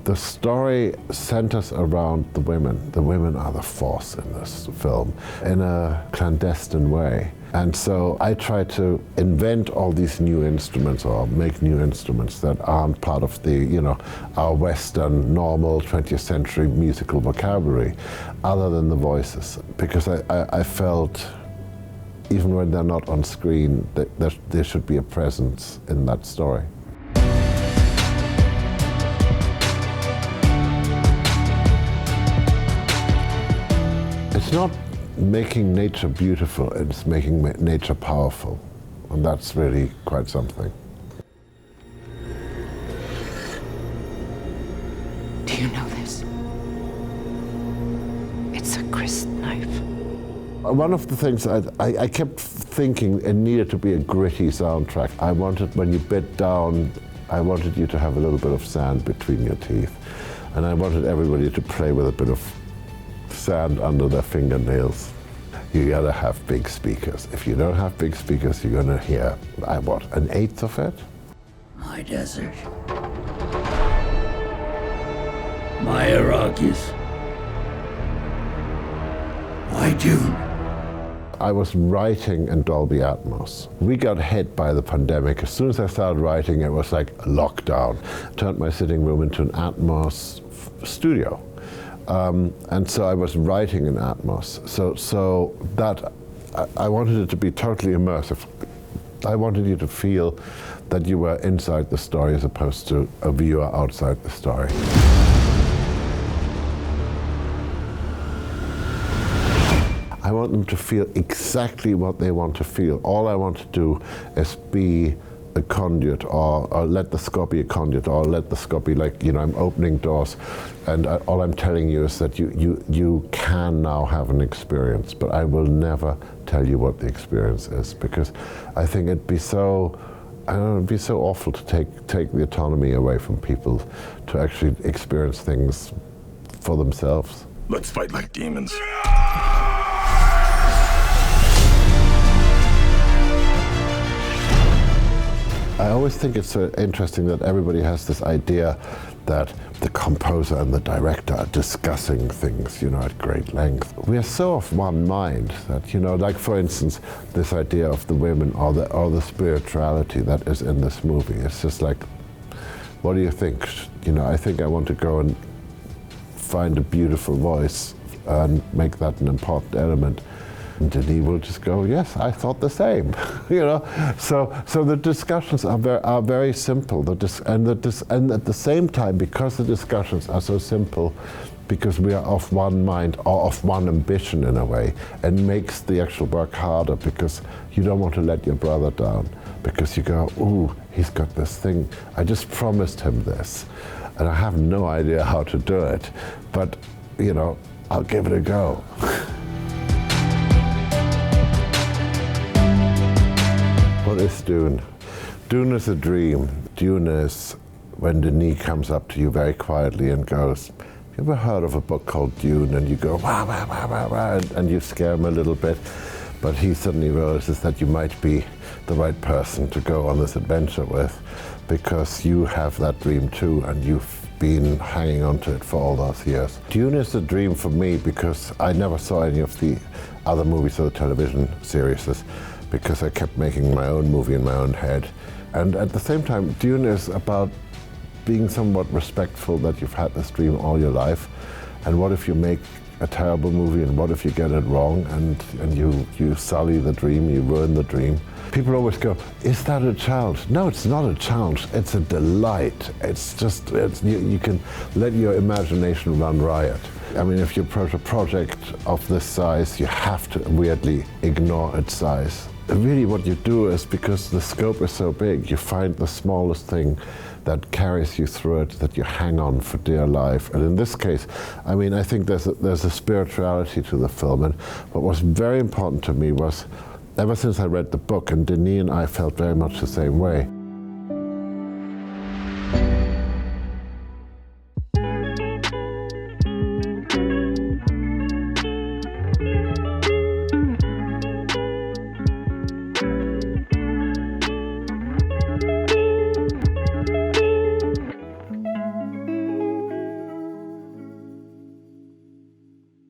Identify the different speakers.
Speaker 1: The story centers around the women. The women are the force in this film in a clandestine way. And so I try to invent all these new instruments or make new instruments that aren't part of the, our Western, normal 20th century musical vocabulary, other than the voices. Because I felt, even when they're not on screen, that there should be a presence in that story. It's not making nature beautiful, it's making nature powerful. And that's really quite something.
Speaker 2: Do you know this? It's a grist knife.
Speaker 1: One of the things I kept thinking it needed to be a gritty soundtrack. I wanted, when you bit down, I wanted you to have a little bit of sand between your teeth. And I wanted everybody to play with a bit of sand under their fingernails. You gotta have big speakers. If you don't have big speakers, you're gonna hear, what, an eighth of it?
Speaker 3: My desert. My Iraqis. My Dune.
Speaker 1: I was writing in Dolby Atmos. We got hit by the pandemic. As soon as I started writing, it was like lockdown. Turned my sitting room into an Atmos studio. And so I was writing in Atmos. So that I wanted it to be totally immersive. I wanted you to feel that you were inside the story as opposed to a viewer outside the story. I want them to feel exactly what they want to feel. All I want to do is be a conduit, or let the score be a conduit, or let the score be like, I'm opening doors, and all I'm telling you is that you can now have an experience, but I will never tell you what the experience is, because I think it'd be so, it'd be so awful to take the autonomy away from people to actually experience things for themselves.
Speaker 4: Let's fight like demons.
Speaker 1: I always think it's so interesting that everybody has this idea that the composer and the director are discussing things, at great length. We are so of one mind that, like for instance, this idea of the women or the spirituality that is in this movie. It's just like, what do you think? I think I want to go and find a beautiful voice and make that an important element. And Denis will just go, yes, I thought the same, So the discussions are very simple. And at the same time, because the discussions are so simple, because we are of one mind or of one ambition in a way, it makes the actual work harder because you don't want to let your brother down. Because you go, ooh, he's got this thing. I just promised him this, and I have no idea how to do it, but I'll give it a go. What is Dune? Dune is a dream. Dune is when Denis comes up to you very quietly and goes, have you ever heard of a book called Dune? And you go, wah, wah, wah, wah, wah, and you scare him a little bit. But he suddenly realizes that you might be the right person to go on this adventure with, because you have that dream too, and you've been hanging on to it for all those years. Dune is a dream for me because I never saw any of the other movies or the television series, because I kept making my own movie in my own head. And at the same time, Dune is about being somewhat respectful that you've had this dream all your life. And what if you make a terrible movie, and what if you get it wrong, and you sully the dream, you ruin the dream? People always go, is that a challenge? No, it's not a challenge, it's a delight. It's just, you can let your imagination run riot. I mean, if you approach a project of this size, you have to weirdly ignore its size. Really what you do is, because the scope is so big, you find the smallest thing that carries you through it, that you hang on for dear life. And in this case, I mean, I think there's a spirituality to the film. And what was very important to me was, ever since I read the book, and Denis and I felt very much the same way,